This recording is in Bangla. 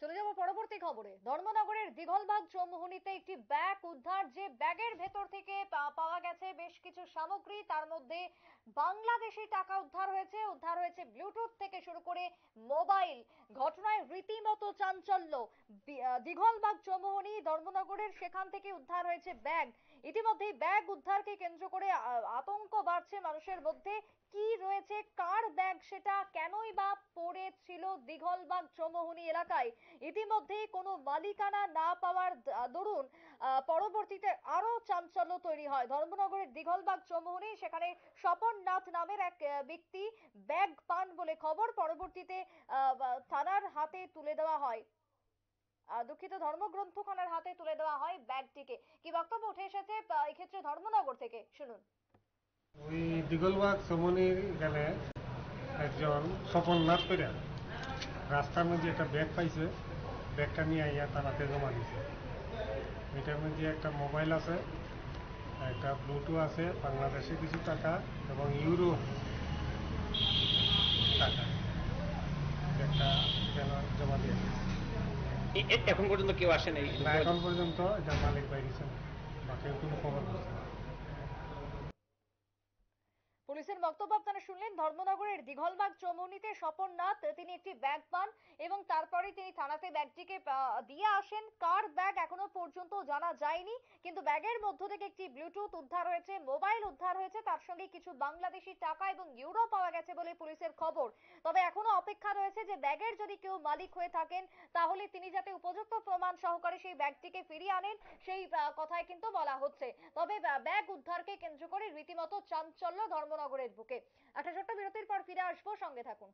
চলে যাব পরবর্তী খবরে। ধর্মনগরের দিঘলবাগ চৌমুহনীতে একটি ব্যাগ উদ্ধার। যে ব্যাগের ভেতর থেকে পাওয়া গেছে বেশ কিছু সামগ্রী, তার মধ্যে বাংলাদেশি টাকা উদ্ধার হয়েছে ব্লুটুথ থেকে শুরু করে মোবাইল। ঘটনায় রীতিমতো চাঞ্চল্য। দিঘলবাগ চৌমুহনী ধর্মনগরের, সেখান থেকে উদ্ধার হয়েছে ব্যাগ। ইতিমধ্যেই ব্যাগ উদ্ধারকে কেন্দ্র করে আতঙ্ক বাড়ছে মানুষের মধ্যে। কি রয়েছে, কার ব্যাগ সেটা, কেনই বা পড়েছিল দিঘলবাগ চৌমুহনী এলাকায়? ইতিমধ্যেই কোনো মালিকানা না পাওয়ার দরুন পরবর্তীতে আরো চাঞ্চল্য তৈরি হয় ধর্মনগরের দিঘলবাগ চৌমুহনী। সেখানে স্বপন নাথ নামের এক ব্যক্তি ব্যাগ পান বলে খবর। পরবর্তীতে থানার হাতে তুলে দেওয়া হয়, দুঃখিত, ধর্মগ্রন্থ থানার হাতে তুলে দেওয়া হয় ব্যাগটিকে। কি বক্তব্য উঠে এসেছে এক্ষেত্রে ধর্মনগর থেকে, শুনুন। ওই দিগলবাগ চৌমুহনীর গেলে একজন স্বপন নাথ করে রাস্তার মধ্যে একটা ব্যাগ পাইছে, ব্যাগটা নিয়ে আইয়া থানাতে জমা দিছে। এটার মধ্যে একটা মোবাইল আছে, একটা ব্লুটুথ আছে, বাংলাদেশে কিছু টাকা এবং ইউরো টাকা। ব্যাগটা জমা দিয়েছে। এখন পর্যন্ত কেউ আসেনি? না, এখন পর্যন্ত এটা মালিক বাইরেছে না, বা কেউ কোনো খবর করছে না। পুলিশের বক্তব্য আপনারা শুনলেন। ধর্মনগরের দিঘলবাগ চৌমুহনীতে স্বপন নাথ তিনি একটি ব্যাগ পান এবং তারপরে তিনি থানাতে ব্যাগটিকে দিয়ে আসেন। কার ব্যাগ এখনো পর্যন্ত জানা যায়নি, কিন্তু ব্যাগের মধ্য থেকে একটি ব্লুটুথ উদ্ধার হয়েছে, মোবাইল উদ্ধার হয়েছে, তার সঙ্গে কিছু বাংলাদেশি টাকা এবং ইউরো পাওয়া গেছে বলে পুলিশের খবর। তবে এখনো অপেক্ষা রয়েছে যে ব্যাগের যদি কেউ মালিক হয়ে থাকেন তাহলে তিনি যাতে উপযুক্ত প্রমাণ সহকারে সেই ব্যাগটিকে ফিরিয়ে আনেন, সেই কথাই কিন্তু বলা হচ্ছে। তবে ব্যাগ উদ্ধারকে কেন্দ্র করে রীতিমতো চাঞ্চল্য ধর্মনগরের বুকে। একটা ছোট্ট বিরতির পর ফিরে আসবো, সঙ্গে থাকুন।